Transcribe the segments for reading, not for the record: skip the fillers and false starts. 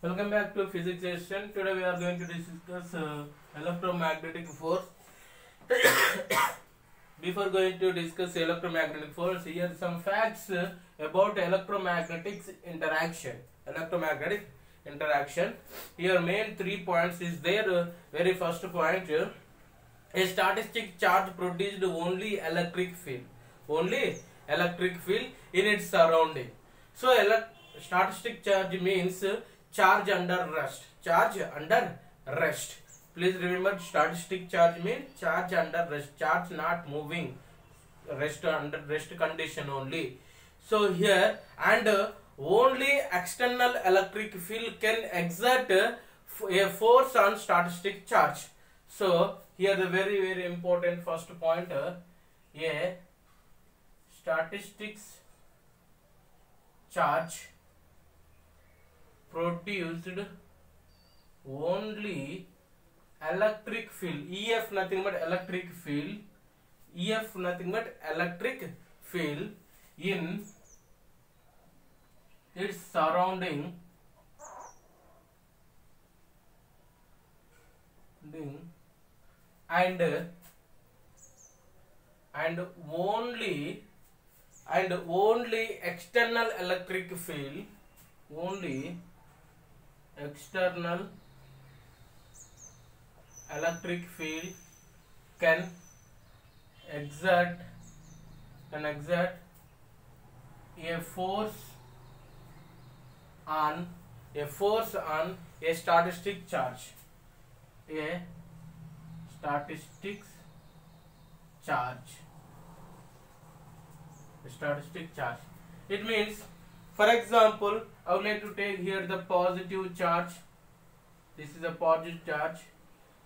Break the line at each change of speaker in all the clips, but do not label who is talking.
Welcome back to physics session. Today we are going to discuss electromagnetic force. Before going to discuss electromagnetic force, here are some facts about electromagnetic interaction. Electromagnetic interaction. Here main 3 points is there. Very first point, a static charge produced only electric field. Only electric field in its surrounding. So static charge means charge under rest. Charge under rest. Please remember, static charge means charge under rest. Charge not moving. Rest under rest condition only. So here and only external electric field can exert a force on static charge. So here the very important first point, a statistics charge produced only electric field. EF nothing but electric field. EF nothing but electric field in its surrounding and only external electric field, only external electric field can exert a force on a static charge. A static charge. It means, for example, I would like to take here the positive charge. This is a positive charge.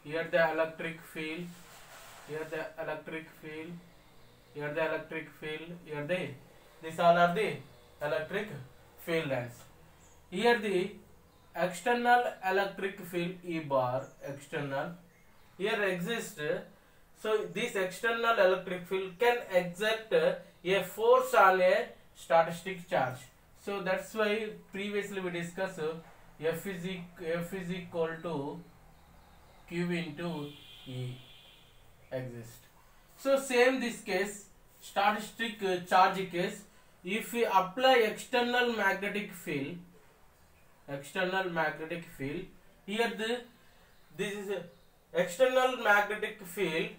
Here the electric field. Here the electric field. Here the electric field. Here these all are the electric field lines. Here the external electric field E bar, external here exists. So this external electric field can exert a force on a static charge. So that's why previously we discussed F is equal to Q into E exist. So same this case, static charge case, if we apply external magnetic field, here this is external magnetic field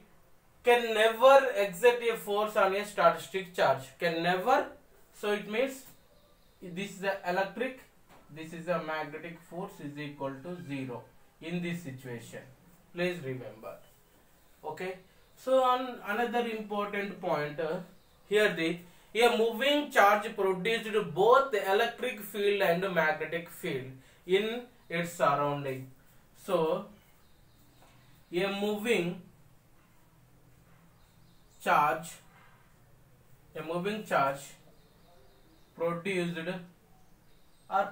can never exert a force on a static charge. Can never. So it means this is the electric, this is a magnetic force is equal to 0 in this situation. Please remember. Okay. So on another important point, here a moving charge produced both the electric field and magnetic field in its surrounding. So a moving charge produced or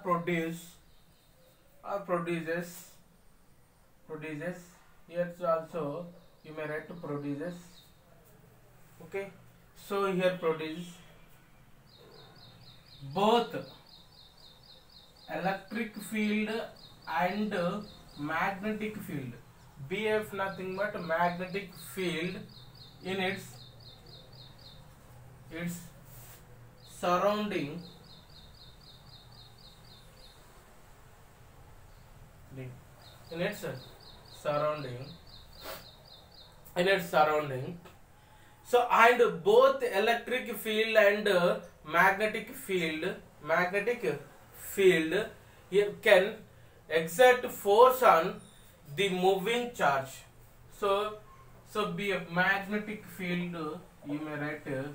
produces here also you may write to produces. Okay, so here produce both electric field and magnetic field. BF nothing but magnetic field in its surrounding so and both electric field and magnetic field here can exert force on the moving charge. So be a magnetic field, you may write here.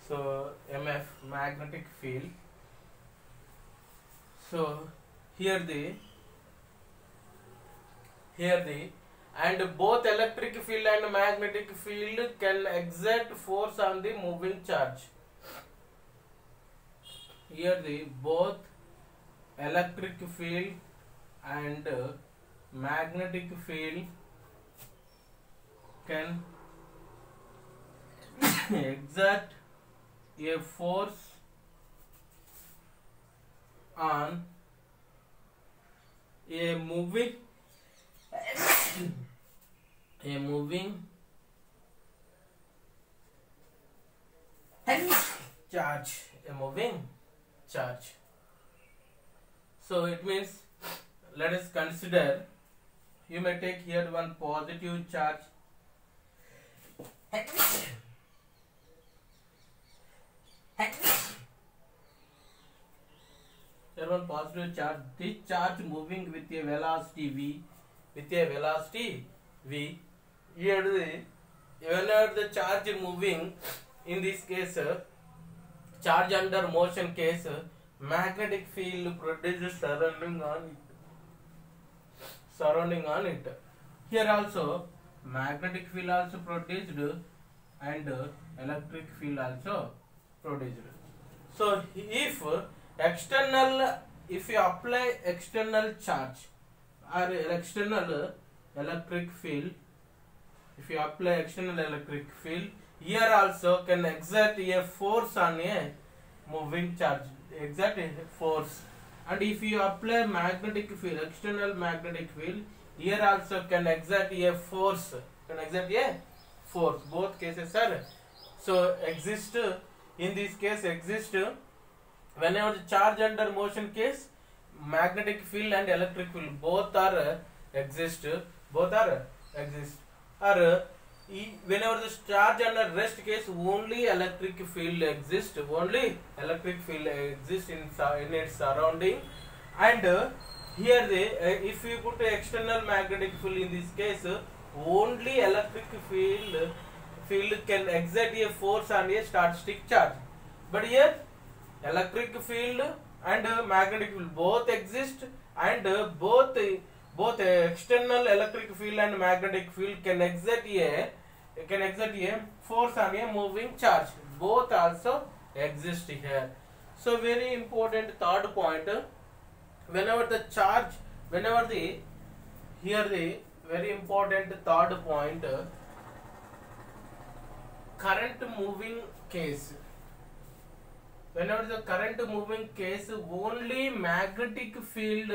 So MF magnetic field. So here and both electric field and magnetic field can exert force on the moving charge. Here both electric field and magnetic field can exert a force on a moving charge, a moving charge. So it means, let us consider, you may take here one positive charge here one positive charge, this charge moving with a velocity v, here whenever the charge moving, in this case charge under motion case, magnetic field produced surrounding on it. Here also magnetic field also produced and electric field also produced. So if you apply external charge or external electric field, here also can exert a force on a moving charge, force. And if you apply magnetic field, external magnetic field, here also can exert a force, both cases are so exist. In this case exist whenever the charge under motion case, magnetic field and electric field both are exist, or whenever the charge under rest case, only electric field exists, in its surrounding. And here if you put external magnetic field, in this case only electric field can exert a force on a static charge. But here electric field and magnetic field both exist, and both external electric field and magnetic field can exert a force on a moving charge. Both also exist here. So very important third point, whenever the very important third point, current moving case. Whenever the current moving case, only magnetic field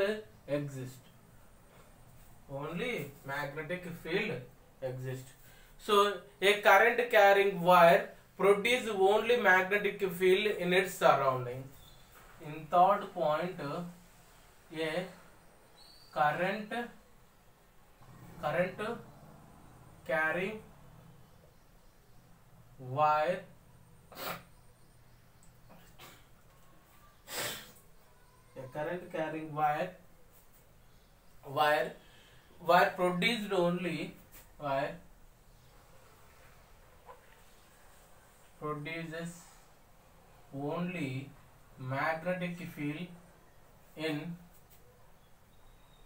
exists. So a current carrying wire produces only magnetic field in its surrounding. In third point, a current carrying wire produces only magnetic field in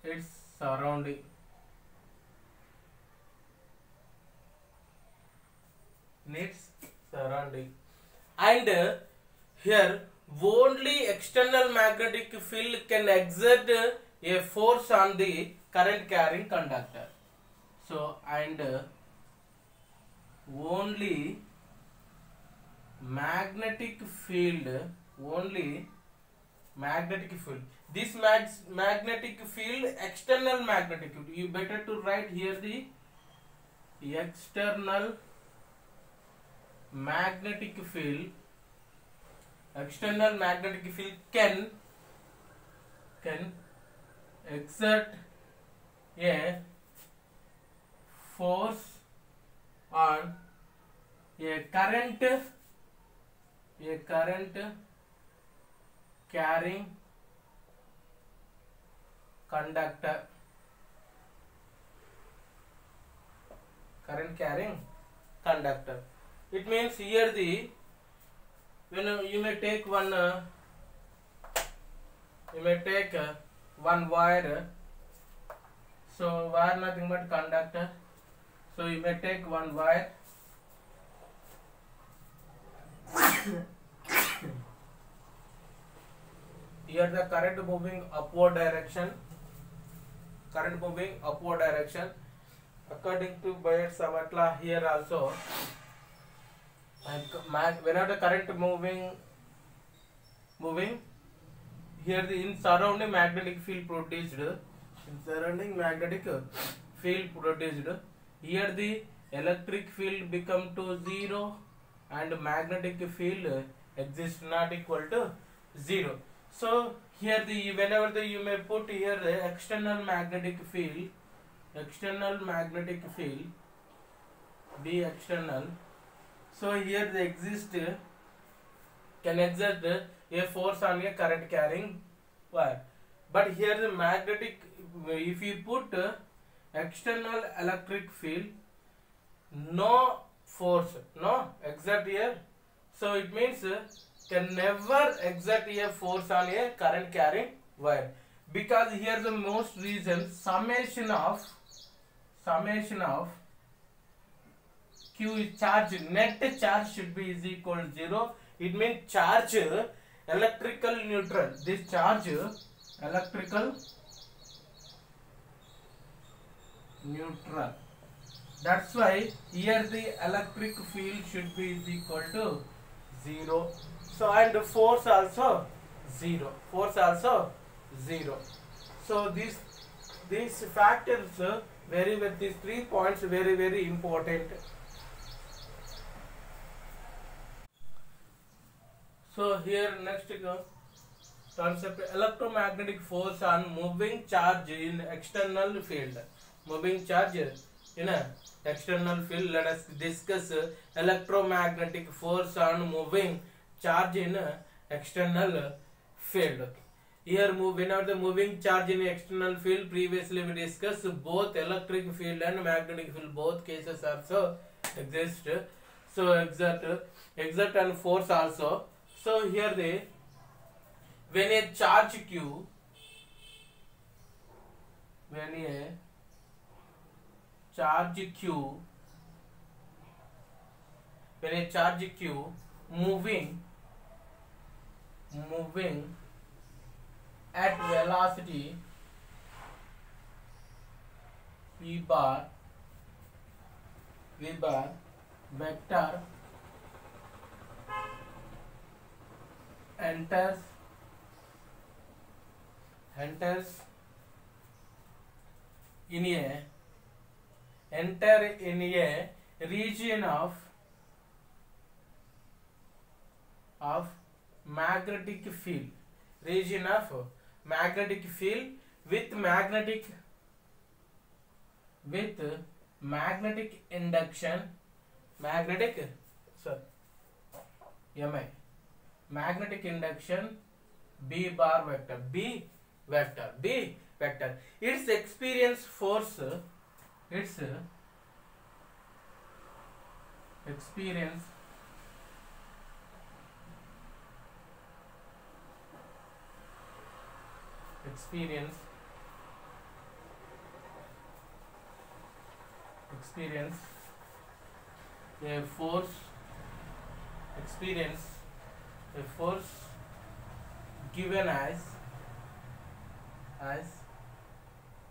its surrounding. And here only external magnetic field can exert a force on the current carrying conductor. So and only magnetic field, this magnetic field, external magnetic field, you better to write here the external magnetic field can exert a force on a current carrying conductor. It means here when you may take one wire. So wire nothing but conductor. So you may take one wire. Here the current moving upward direction. According to Bayes-Savatla, here also, whenever the current moving, here the in surrounding magnetic field produced, here the electric field become to 0 and magnetic field exists not equal to 0. So here the whenever the you may put here the external magnetic field be external. So here the exist can exert a force on a current carrying wire. But here the magnetic, if you put external electric field, no force, no exert here. So it means can never exert a force on a current carrying wire, because here the most reason summation of Q is charge, net charge should be is equal to 0. It means charge electrical neutral. This charge electrical neutral. That's why here the electric field should be is equal to 0. So and force also 0. So these factors these 3 points very important. So here next concept, electromagnetic force on moving charge in external field. Moving charge in a external field. Let us discuss electromagnetic force on moving charge in external field. Here whenever the moving charge in external field, previously we discussed both electric field and magnetic field, both cases also exist. So exert and force also. So here when a charge Q moving at velocity v bar vector enters in a region of magnetic field, with magnetic induction, magnetic induction B vector. Its experience force, experience a force given as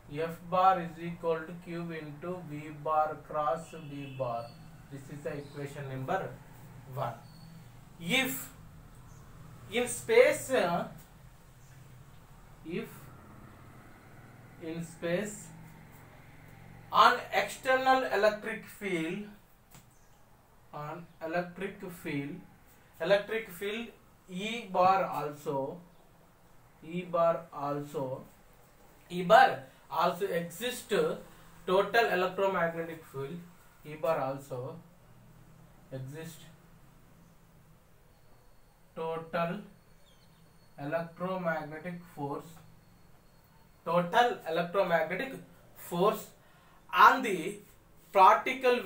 F bar is equal to Q into V bar cross B bar. This is the equation number 1. If in space on external electric field E bar also exists total electromagnetic field. E bar also exists total electromagnetic force on the particle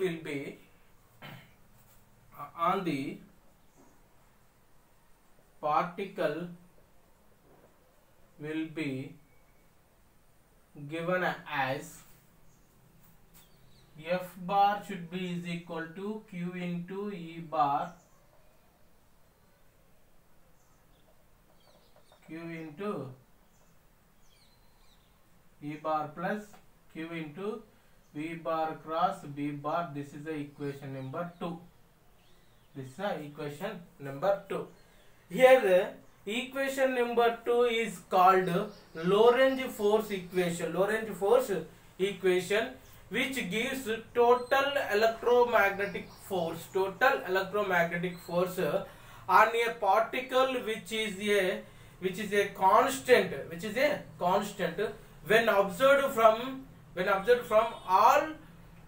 will be given as F bar should be is equal to Q into E bar plus Q into V bar cross B bar. This is the equation number 2. Here Equation number 2 is called Lorentz force equation. Lorentz force equation, which gives total electromagnetic force. Total electromagnetic force on a particle which is a constant. Which is a constant when observed from all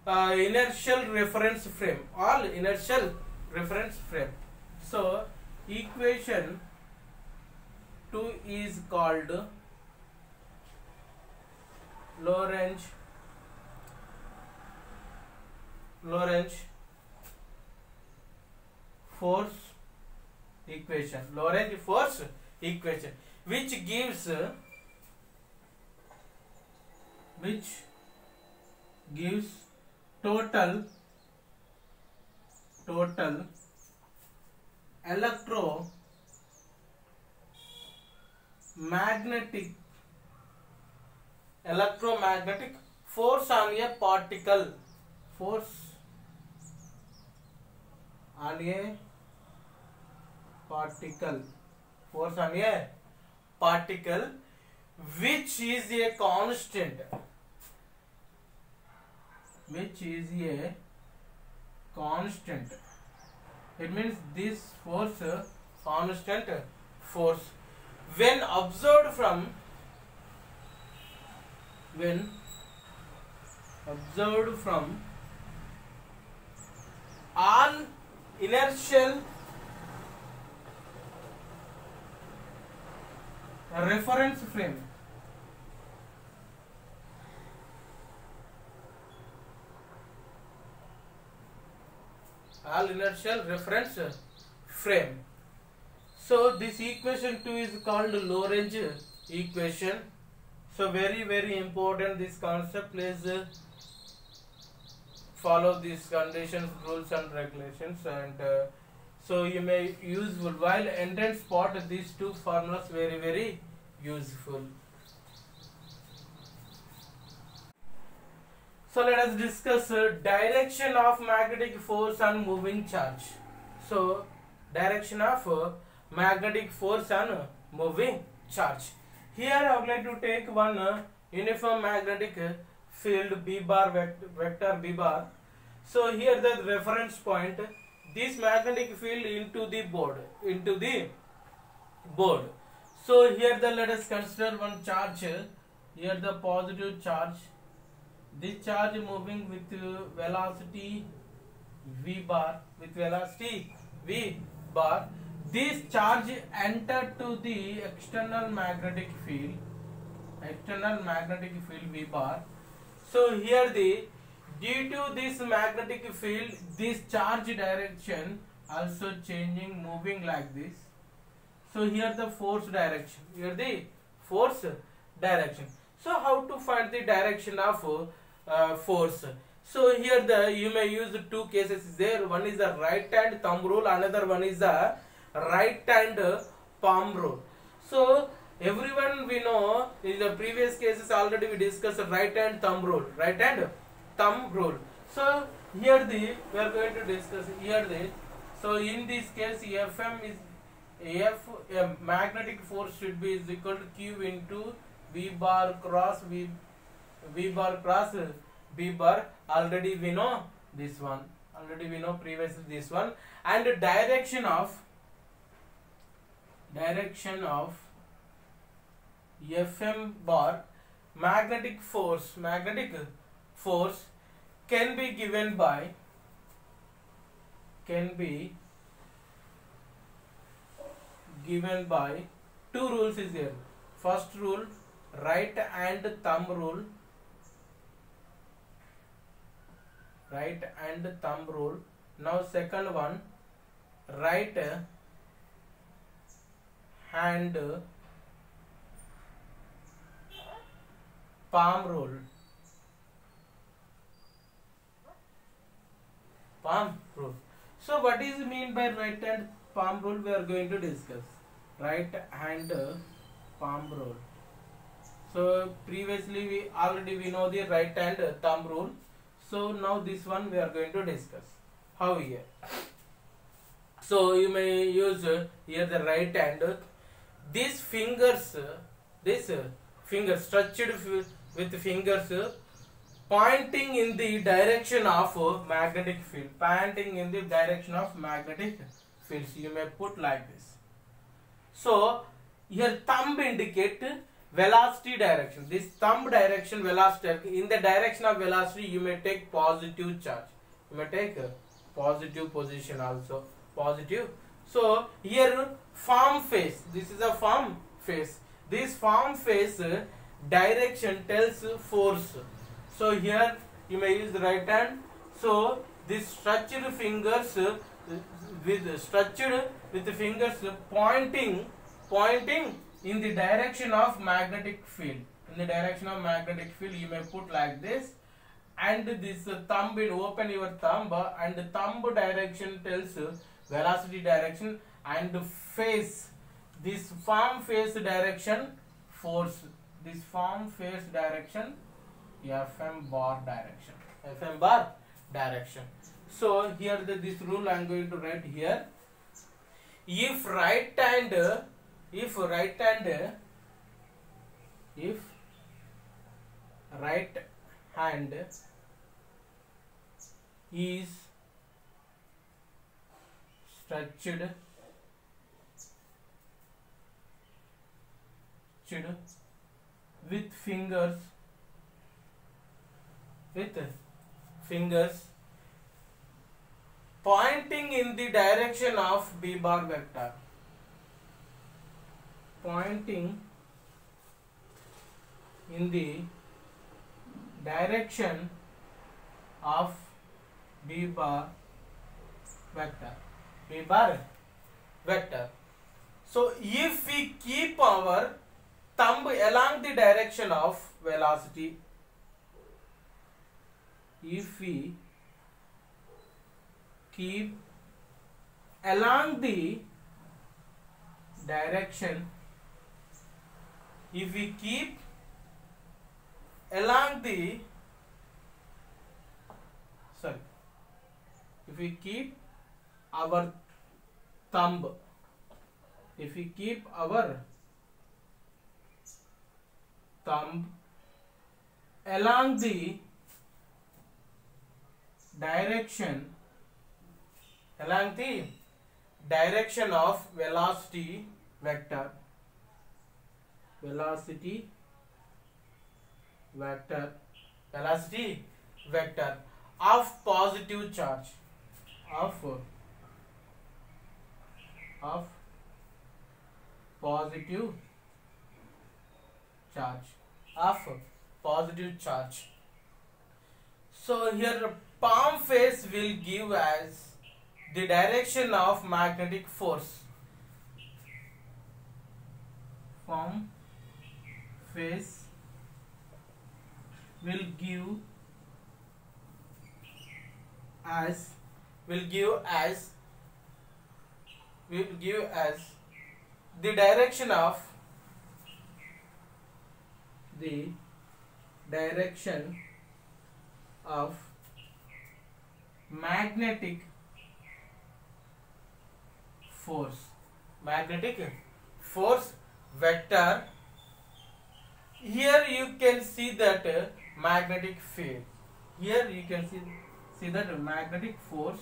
inertial reference frame. All inertial reference frame. So equation 2 is called Lorentz force equation. Lorentz force equation, which gives total electromagnetic force on a particle. Force on a particle which is a constant. It means this force constant force when observed from all inertial reference frame. All inertial reference frame. So this equation 2 is called Lorentz equation. So very important this concept. Please follow these conditions, rules and regulations, and so you may use while entrance spot these two formulas very useful. So let us discuss direction of magnetic force on moving charge. So direction of magnetic force on moving charge. Here I would like to take one uniform magnetic field B bar vector B bar. So here the reference point, this magnetic field into the board. So here let us consider one charge. Here the positive charge. This charge moving with velocity V bar. This charge entered to the external magnetic field V bar. So here due to this magnetic field, this charge direction also changing, moving like this. So here the force direction. So how to find the direction of force? So here you may use two cases there. One is the right hand thumb rule, another one is the right hand palm rule. So everyone we know in the previous cases already we discussed right hand thumb rule. So here we are going to discuss here so in this case magnetic force should be is equal to Q into V bar cross B bar. Already we know this one. Previously this one. And direction of Fm bar magnetic force can be given by two rules is there. First rule, right hand thumb rule. Now second one, right hand palm rule. So what is mean by right hand palm rule? We are going to discuss right hand palm rule. So previously we know the right hand thumb rule. So now this one we are going to discuss how here. So you may use here the right hand. these fingers, this finger stretched with fingers pointing in the direction of magnetic field, pointing in the direction of magnetic fields. You may put like this. So here thumb indicate velocity direction. This thumb direction velocity, in the direction of velocity you may take positive charge. You may take a positive position also, positive. So here farm face, this is a farm face. This farm face direction tells force. So here you may use the right hand. So this stretched fingers with the fingers pointing in the direction of magnetic field. In the direction of magnetic field you may put like this. And this thumb, open your thumb, and the thumb direction tells velocity direction, and face, this farm face direction force. This farm face direction FM bar direction. FM bar direction. So here this rule I am going to write here. If right hand is stretched with fingers pointing in the direction of B bar vector, pointing in the direction of B bar vector. So if we keep our thumb along the direction of velocity, if we keep along the direction, if we keep along the if we keep our thumb, if we keep our thumb along the direction of velocity vector of positive charge, of positive charge. So here palm face will give as the direction of magnetic force. Palm face will give as the direction of magnetic force vector. Here you can see that magnetic field. Here you can see that magnetic force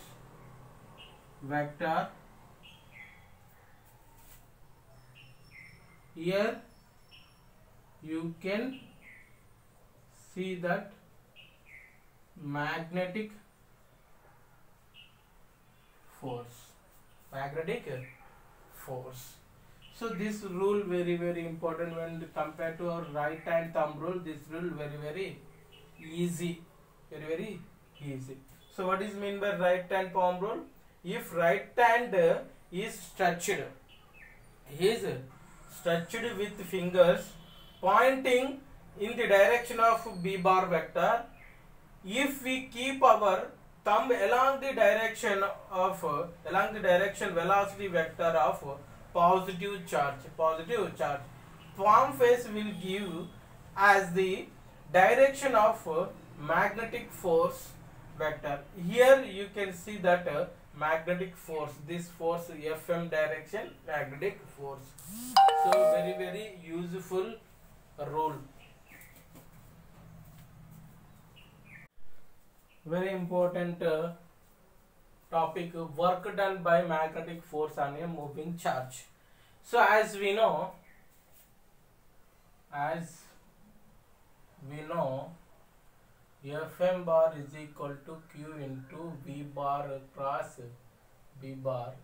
vector. Here you can see that magnetic force. So this rule very important when compared to our right hand thumb rule. This rule very easy, very easy. So what is mean by right hand palm rule? If right hand is stretched with fingers pointing in the direction of B bar vector, if we keep our thumb along the direction velocity vector of positive charge, palm face will give as the direction of magnetic force vector. Here you can see that magnetic force. This force Fm direction, magnetic force. So very useful rule. Very important topic, work done by magnetic force on a moving charge. So as we know Fm bar is equal to Q into V bar cross B bar.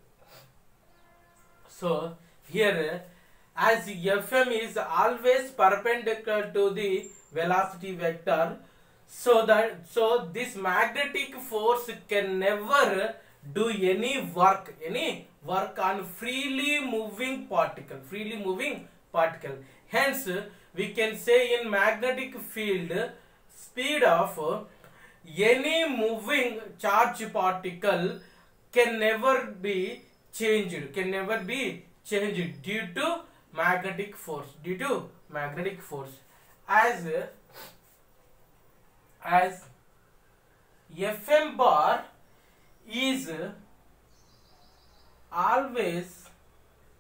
So here, as Fm is always perpendicular to the velocity vector, so this magnetic force can never do any work on freely moving particle. Hence we can say in magnetic field, speed of any moving charge particle can never be changed due to magnetic force. As Fm bar is always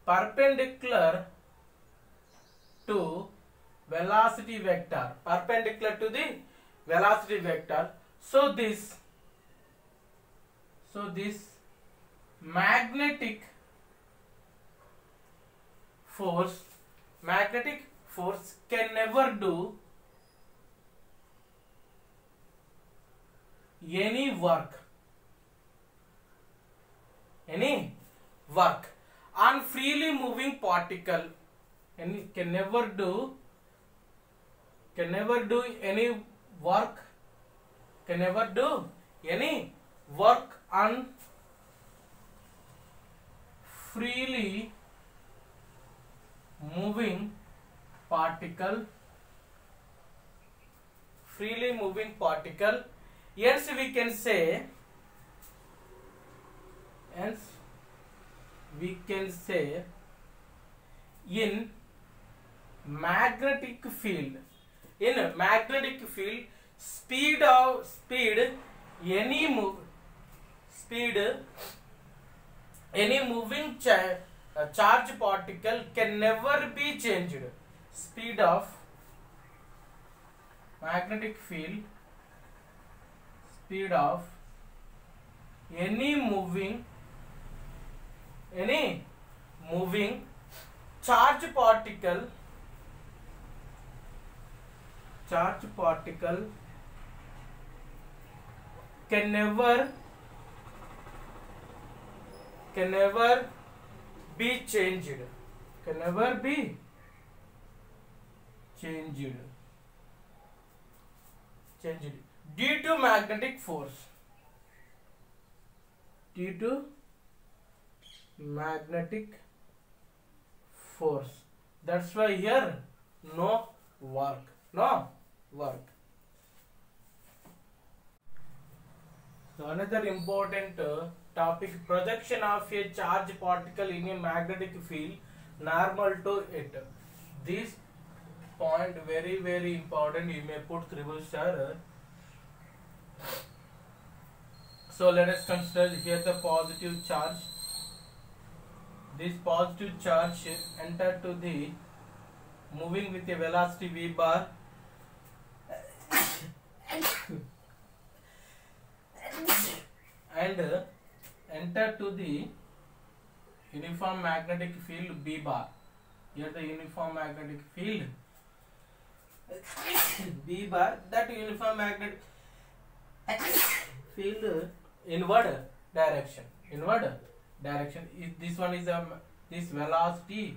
perpendicular to velocity vector, so this magnetic force can never do any work on freely moving particle, and can never do any work on freely moving particle. Hence we can say in magnetic field, speed any moving charge particle can never be changed. Speed of magnetic field, speed of any moving charge particle can never be changed due to magnetic force. That's why here no work. So another important topic, projection of a charge particle in a magnetic field normal to it. This point very important. You may put triple star. So let us consider here the positive charge. This positive charge enter to the moving with a velocity v bar and enter to the uniform magnetic field B bar. Here the uniform magnetic field B bar, that uniform magnetic field inward direction. This one is this velocity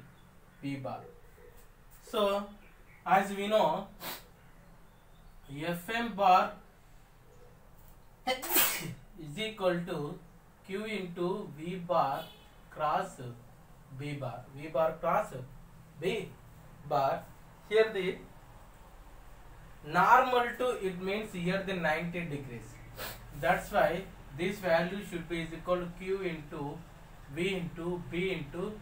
V bar. So as we know, Fm bar is equal to Q into V bar cross B bar. V bar cross B bar. Here the normal to it means here the 90 degrees. That's why this value should be is equal to Q into V into B into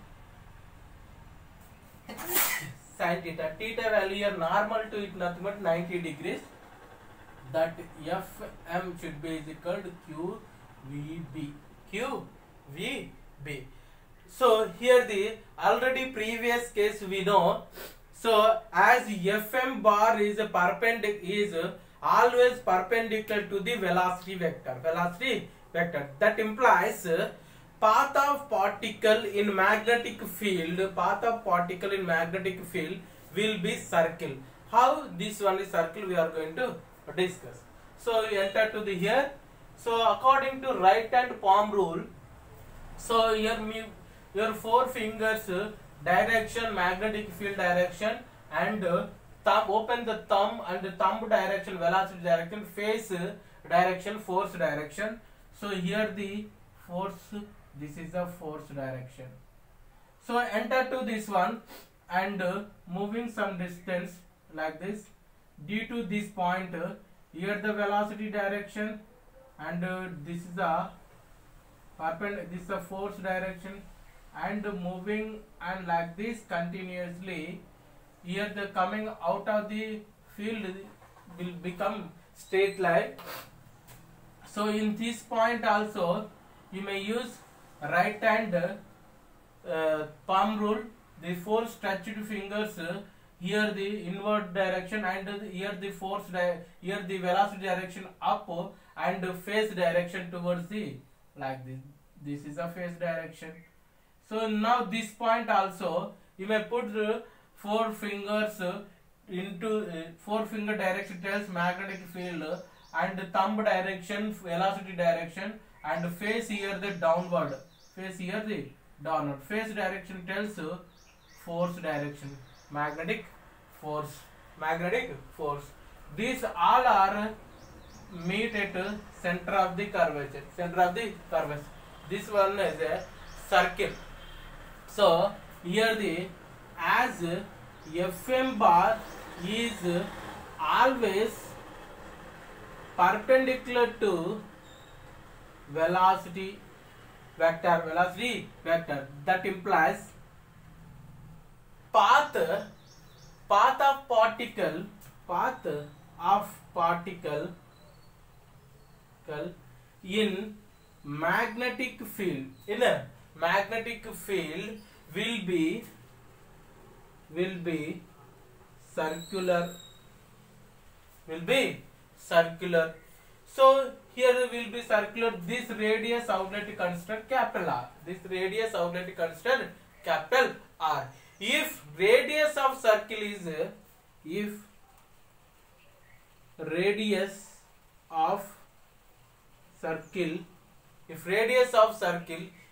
sin theta. Theta value here normal to it nothing but 90 degrees. That Fm should be is equal to QVB. QVB. So here the already previous case we know. So as Fm bar is always perpendicular to the velocity vector. That implies path of particle in magnetic field will be circle. How this one is circle we are going to discuss. So you enter to the here. So according to right hand palm rule, so here your four fingers direction, magnetic field direction, and thumb, open the thumb and the thumb direction, velocity direction, face direction, force direction. So here the force, this is the force direction. So enter to this one and moving some distance like this. Due to this point, here the velocity direction, and this is the this is the force direction, and moving and like this continuously. Here the coming out of the field will become straight line. So in this point also you may use right hand palm rule. The four stretched fingers, here the inward direction, and here the force here the velocity direction up, and face direction towards the like this. This is the face direction. So now this point also you may put four fingers into four finger direction tells magnetic field, and thumb direction velocity direction, and face here the downward, face here the downward, face direction tells force direction, magnetic force. These all are meet at center of the curvature. This one is a circle. So here the as Fm bar is always perpendicular to velocity vector, that implies path of particle in magnetic field will be circular. So here will be circular. This radius outlet consider capital R. If radius of circle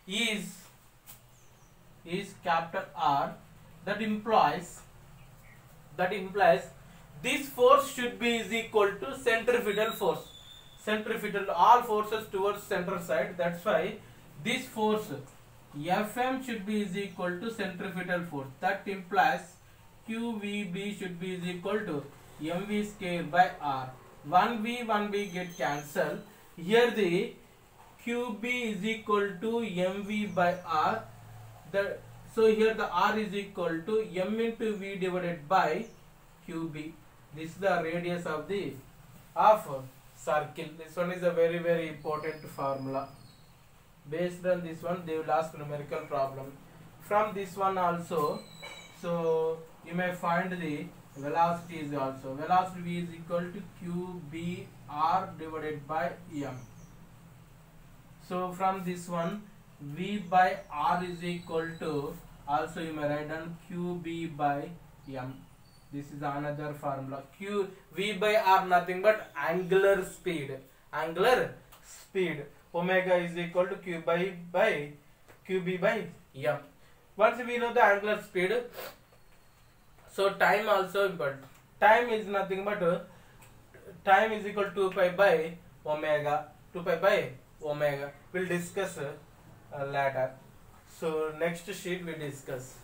is capital R, that implies this force should be is equal to centrifugal force. All forces towards center side. That's why this force Fm should be is equal to centrifugal force. That implies QVB should be is equal to mv square by R. 1v get cancelled. Here the QB is equal to mv by R. So here the R is equal to m into v divided by QB. This is the radius of the circle. This one is a very, very important formula. Based on this one, they will ask numerical problem. From this one also, so you may find the velocity is also. Velocity V is equal to QBR divided by M. So from this one, V by R is equal to, also you may write down QB by M. This is another formula. V by R nothing but angular speed. Omega is equal to QB by M. Once we know the angular speed, so time also important. Time is nothing but time is equal to 2 pi by omega. We'll discuss later. So next sheet we discuss.